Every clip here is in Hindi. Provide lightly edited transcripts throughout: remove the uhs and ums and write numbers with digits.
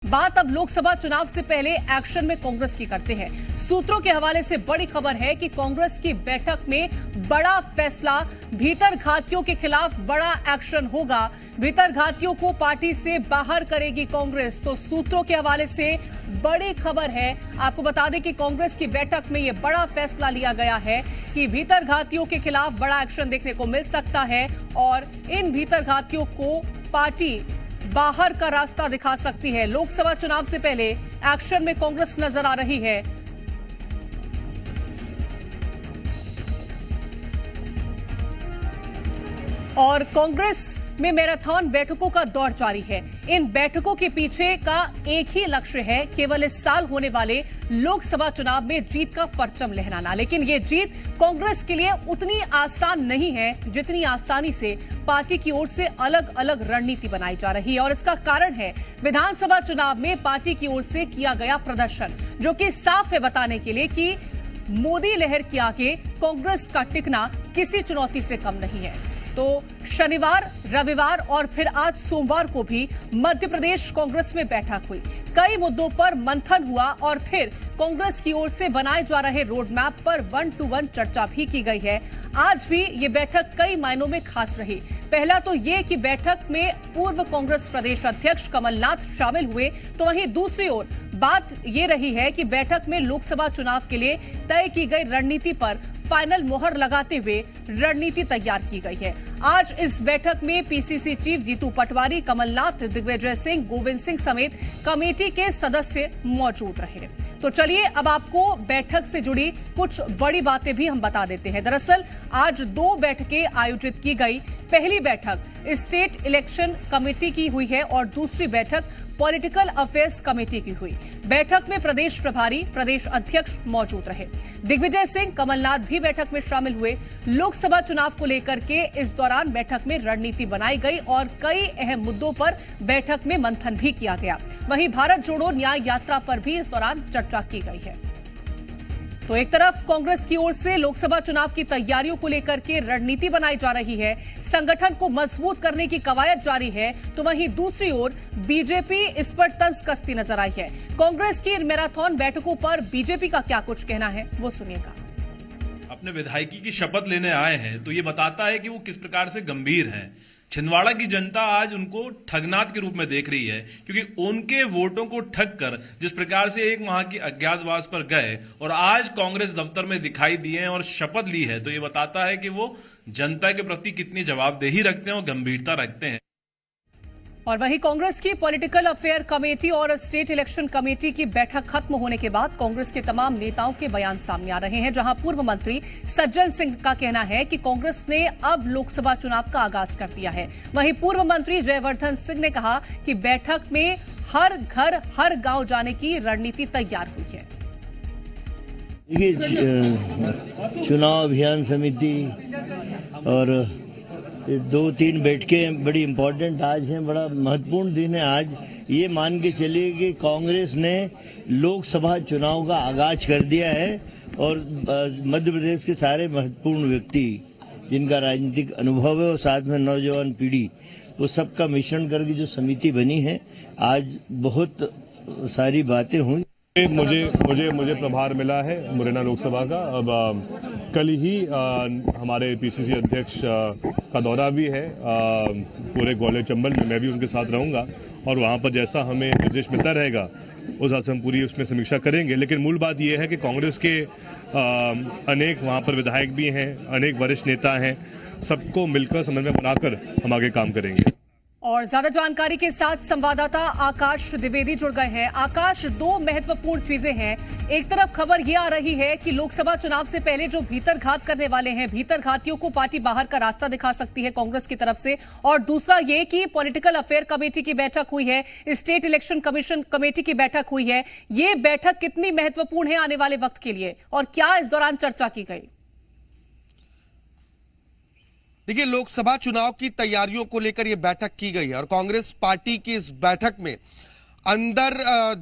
बात अब लोकसभा चुनाव से पहले एक्शन में कांग्रेस की करते हैं। सूत्रों के हवाले से बड़ी खबर है कि कांग्रेस की बैठक में बड़ा फैसला, भीतरघातियों के खिलाफ बड़ा एक्शन होगा। भीतरघातियों को पार्टी से बाहर करेगी कांग्रेस। तो सूत्रों के हवाले से बड़ी खबर है। आपको बता दें कि कांग्रेस की बैठक में यह बड़ा फैसला लिया गया है कि भीतरघातियों के खिलाफ बड़ा एक्शन देखने को मिल सकता है और इन भीतरघातियों को पार्टी बाहर का रास्ता दिखा सकती है। लोकसभा चुनाव से पहले एक्शन में कांग्रेस नजर आ रही है। और कांग्रेस में मैराथन बैठकों का दौर जारी है। इन बैठकों के पीछे का एक ही लक्ष्य है, केवल इस साल होने वाले लोकसभा चुनाव में जीत का परचम लहराना। लेकिन ये जीत कांग्रेस के लिए उतनी आसान नहीं है जितनी आसानी से पार्टी की ओर से अलग अलग रणनीति बनाई जा रही है। और इसका कारण है विधानसभा चुनाव में पार्टी की ओर से किया गया प्रदर्शन, जो कि साफ है बताने के लिए कि मोदी लहर के आगे कांग्रेस का टिकना किसी चुनौती से कम नहीं है। तो शनिवार, रविवार और फिर आज सोमवार को भी मध्य प्रदेश कांग्रेस में बैठक हुई। कई मुद्दों पर मंथन हुआ और फिर कांग्रेस की ओर से बनाए जा रहे रोड मैप पर 1-to-1 चर्चा भी की गई है। आज भी ये बैठक कई मायनों में खास रही। पहला तो ये कि बैठक में पूर्व कांग्रेस प्रदेश अध्यक्ष कमलनाथ शामिल हुए, तो वहीं दूसरी ओर बात ये रही है कि बैठक में लोकसभा चुनाव के लिए तय की गई रणनीति पर फाइनल मोहर लगाते हुए रणनीति तैयार की गई है। आज इस बैठक में पीसीसी चीफ जीतू पटवारी, कमलनाथ, दिग्विजय सिंह, गोविंद सिंह समेत कमेटी के सदस्य मौजूद रहे। तो चलिए अब आपको बैठक से जुड़ी कुछ बड़ी बातें भी हम बता देते हैं। दरअसल आज 2 बैठकें आयोजित की गई। पहली बैठक स्टेट इलेक्शन कमेटी की हुई है और दूसरी बैठक पॉलिटिकल अफेयर्स कमेटी की हुई। बैठक में प्रदेश प्रभारी, प्रदेश अध्यक्ष मौजूद रहे। दिग्विजय सिंह, कमलनाथ भी बैठक में शामिल हुए। लोकसभा चुनाव को लेकर के इस दौरान बैठक में रणनीति बनाई गई और कई अहम मुद्दों पर बैठक में मंथन भी किया गया। वहीं भारत जोड़ो न्याय यात्रा पर भी इस दौरान चर्चा की गई है। तो एक तरफ कांग्रेस की ओर से लोकसभा चुनाव की तैयारियों को लेकर के रणनीति बनाई जा रही है, संगठन को मजबूत करने की कवायद जारी है, तो वहीं दूसरी ओर बीजेपी इस पर तंज कसती नजर आई है। कांग्रेस की मैराथन बैठकों पर बीजेपी का क्या कुछ कहना है, वो सुनिएगा। अपने विधायकी की शपथ लेने आए हैं तो ये बताता है कि वो किस प्रकार से गंभीर हैं। छिंदवाड़ा की जनता आज उनको ठगनाथ के रूप में देख रही है, क्योंकि उनके वोटों को ठग कर जिस प्रकार से 1 माह की अज्ञातवास पर गए और आज कांग्रेस दफ्तर में दिखाई दिए और शपथ ली है, तो ये बताता है कि वो जनता के प्रति कितनी जवाबदेही रखते हैं और गंभीरता रखते हैं। और वहीं कांग्रेस की पॉलिटिकल अफेयर कमेटी और स्टेट इलेक्शन कमेटी की बैठक खत्म होने के बाद कांग्रेस के तमाम नेताओं के बयान सामने आ रहे हैं, जहां पूर्व मंत्री सज्जन सिंह का कहना है कि कांग्रेस ने अब लोकसभा चुनाव का आगाज कर दिया है। वहीं पूर्व मंत्री जयवर्धन सिंह ने कहा कि बैठक में हर घर हर गांव जाने की रणनीति तैयार हुई है। देखिए, चुनाव अभियान समिति और 2-3 बैठकें बड़ी इम्पोर्टेंट आज हैं, बड़ा महत्वपूर्ण दिन है आज। ये मान के चलिए कि कांग्रेस ने लोकसभा चुनाव का आगाज कर दिया है और मध्य प्रदेश के सारे महत्वपूर्ण व्यक्ति जिनका राजनीतिक अनुभव है और साथ में नौजवान पीढ़ी, वो सबका मिश्रण करके जो समिति बनी है, आज बहुत सारी बातें हुई। मुझे प्रभार मिला है मुरैना लोकसभा का। अब कल ही हमारे पीसीसी अध्यक्ष का दौरा भी है पूरे ग्वालियर चंबल में। मैं भी उनके साथ रहूंगा और वहां पर जैसा हमें निर्देश मिलता रहेगा उस हिसाब से हम पूरी उसमें समीक्षा करेंगे। लेकिन मूल बात यह है कि कांग्रेस के अनेक वहां पर विधायक भी हैं, अनेक वरिष्ठ नेता हैं, सबको मिलकर समन्वय बनाकर हम आगे काम करेंगे। और ज्यादा जानकारी के साथ संवाददाता आकाश द्विवेदी जुड़ गए हैं। आकाश, 2 महत्वपूर्ण चीजें हैं। एक तरफ खबर ये आ रही है कि लोकसभा चुनाव से पहले जो भीतरघात करने वाले हैं, भीतरघातियों को पार्टी बाहर का रास्ता दिखा सकती है कांग्रेस की तरफ से, और दूसरा ये कि पॉलिटिकल अफेयर कमेटी की बैठक हुई है, स्टेट इलेक्शन कमीशन कमेटी की बैठक हुई है। ये बैठक कितनी महत्वपूर्ण है आने वाले वक्त के लिए और क्या इस दौरान चर्चा की गई? देखिए, लोकसभा चुनाव की तैयारियों को लेकर यह बैठक की गई है और कांग्रेस पार्टी की इस बैठक में अंदर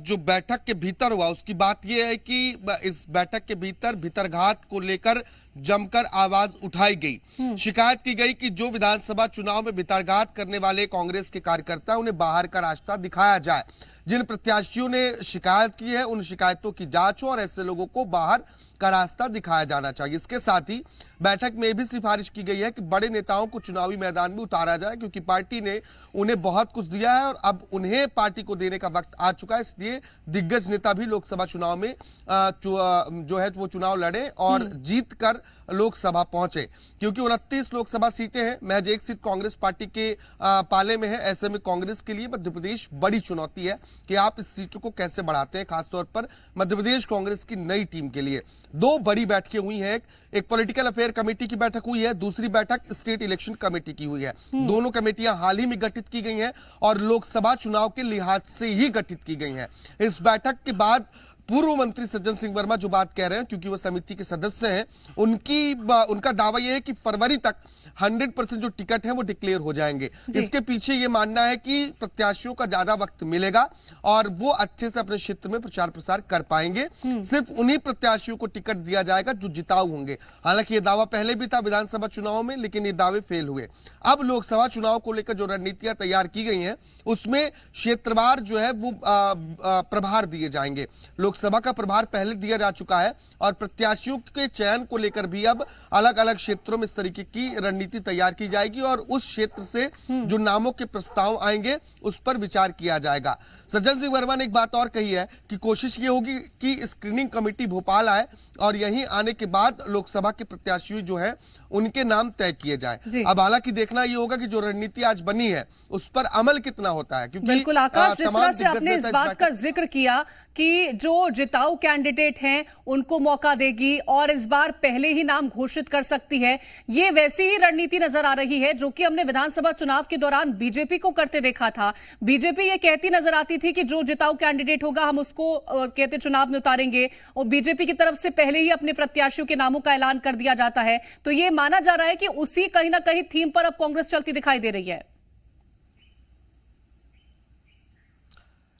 जो बैठक के भीतर हुआ उसकी बात यह है कि इस बैठक के भीतर भीतरघात को लेकर जमकर आवाज उठाई गई। शिकायत की गई कि जो विधानसभा चुनाव में भीतरघात करने वाले कांग्रेस के कार्यकर्ता उन्हें बाहर का रास्ता दिखाया जाए। जिन प्रत्याशियों ने शिकायत की है उन शिकायतों की जांच हो और ऐसे लोगों को बाहर का रास्ता दिखाया जाना चाहिए। इसके साथ ही बैठक में भी सिफारिश की गई है कि बड़े नेताओं को चुनावी मैदान में उतारा जाए, क्योंकि पार्टी ने उन्हें बहुत कुछ दिया है और अब उन्हें पार्टी को देने का वक्त आ चुका है। इसलिए दिग्गज नेता भी लोकसभा चुनाव में जो है वो चुनाव लड़े और जीत कर लोकसभा पहुंचे, क्योंकि 29 लोकसभा सीटें हैं, महज एक सीट कांग्रेस पार्टी के पाले में है। ऐसे में कांग्रेस के लिए मध्य प्रदेश बड़ी चुनौती है कि आप इस सीटों को कैसे बढ़ाते हैं, खासतौर पर मध्य प्रदेश कांग्रेस की नई टीम के लिए। दो बड़ी बैठकें हुई हैं, एक पॉलिटिकल अफेयर कमेटी की बैठक हुई है, दूसरी बैठक स्टेट इलेक्शन कमेटी की हुई है। दोनों कमेटियां हाल ही में गठित की गई हैं और लोकसभा चुनाव के लिहाज से ही गठित की गई हैं। इस बैठक के बाद पूर्व मंत्री सज्जन सिंह वर्मा जो बात कह रहे हैं, क्योंकि वो समिति के सदस्य हैं, उनका दावा यह है कि फरवरी तक 100% जो टिकट है वो डिक्लेयर हो जाएंगे। इसके पीछे ये मानना है कि प्रत्याशियों का ज्यादा वक्त मिलेगा और वो अच्छे से अपने क्षेत्र में प्रचार प्रसार कर पाएंगे। सिर्फ उन्हीं प्रत्याशियों को टिकट दिया जाएगा जो जिताऊ होंगे। हालांकि ये दावा पहले भी था विधानसभा चुनाव में, लेकिन ये दावे फेल हुए। अब लोकसभा चुनाव को लेकर जो रणनीतियां तैयार की गई हैं उसमें क्षेत्रवार जो है वो प्रभार दिए जाएंगे। लोकसभा का प्रभार पहले दिया जा चुका है और प्रत्याशियों के चयन को लेकर भी अब अलग अलग क्षेत्रों में इस तरीके की रणनीति तैयार की जाएगी और उस क्षेत्र से जो नामों के प्रस्ताव आएंगे उस पर विचार किया जाएगा। सज्जन सिंह वर्मा ने एक बात और कही है कि कोशिश ये होगी कि स्क्रीनिंग कमेटी भोपाल आए और यहीं आने के बाद लोकसभा के प्रत्याशी जो है उनके नाम तय किए जाए। अब हालांकि देखना ये होगा कि जो रणनीति आज बनी है उस पर अमल कितना होता है, क्योंकि बिल्कुल आकाश, जिस तरह से आपने इस बात का जिक्र किया कि जो जिताऊ कैंडिडेट हैं उनको मौका देगी और इस बार पहले ही नाम घोषित कर सकती है, ये वैसी ही रणनीति नजर आ रही है जो कि हमने विधानसभा चुनाव के दौरान बीजेपी को करते देखा था। बीजेपी ये कहती नजर आती थी कि जो जिताऊ कैंडिडेट होगा हम उसको कहते चुनाव में उतारेंगे और बीजेपी की तरफ से पहले ही अपने प्रत्याशियों के नामों का ऐलान कर दिया जाता है। तो ये माना जा रहा है कि उसी कहीं ना कहीं थीम पर अब कांग्रेस चलती दिखाई दे रही है।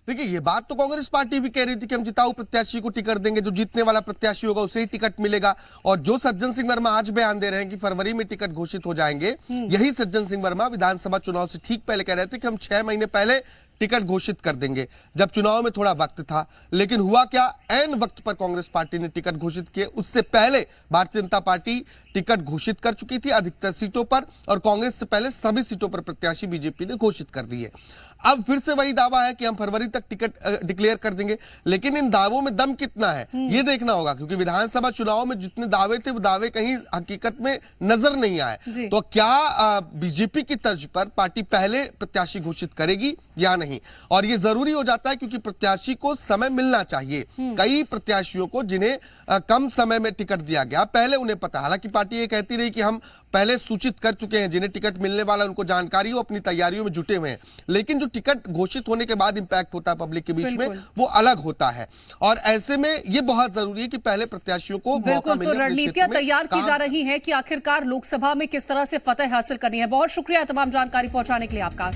देखिए, ये बात तो कांग्रेस पार्टी भी कह रही थी कि हम जिताऊ प्रत्याशी को टिकट देंगे, जो जीतने वाला प्रत्याशी होगा उसे ही टिकट मिलेगा। और जो सज्जन सिंह वर्मा आज बयान दे रहे हैं कि फरवरी में टिकट घोषित हो जाएंगे, यही सज्जन सिंह वर्मा विधानसभा चुनाव से ठीक पहले कह रहे थे कि हम 6 महीने पहले टिकट घोषित कर देंगे, जब चुनाव में थोड़ा वक्त था। लेकिन हुआ क्या, ऐन वक्त पर कांग्रेस पार्टी ने टिकट घोषित किए। उससे पहले भारतीय जनता पार्टी टिकट घोषित कर चुकी थी अधिकतर सीटों पर और कांग्रेस से पहले सभी सीटों पर प्रत्याशी बीजेपी ने घोषित कर दिए। अब फिर से वही दावा है कि हम फरवरी तक टिकट डिक्लेयर कर देंगे, लेकिन इन दावों में दम कितना है ये देखना होगा, क्योंकि विधानसभा चुनाव में जितने दावे थे वो दावे कहीं हकीकत में नजर नहीं आए। तो क्या बीजेपी की तर्ज पर पार्टी पहले प्रत्याशी घोषित करेगी या नहीं? और ये जरूरी हो जाता है क्योंकि प्रत्याशी को समय मिलना चाहिए। कई प्रत्याशियों को जिन्हें कम समय में टिकट दिया गया, पहले उन्हें पता, हालांकि पार्टी ये कहती रही कि हम पहले सूचित कर चुके हैं, जिन्हें टिकट मिलने वाला उनको जानकारी हो, अपनी तैयारियों में जुटे हुए हैं। लेकिन जो टिकट घोषित होने के बाद इंपैक्ट होता है पब्लिक के बीच में, वो अलग होता है। और ऐसे में ये बहुत जरूरी है कि पहले प्रत्याशियों को मौका मिले। तो रणनीतियां तैयार की जा रही हैं कि आखिरकार लोकसभा में किस तरह से फतह हासिल करनी है। बहुत शुक्रिया तमाम जानकारी पहुंचाने के लिए आपका।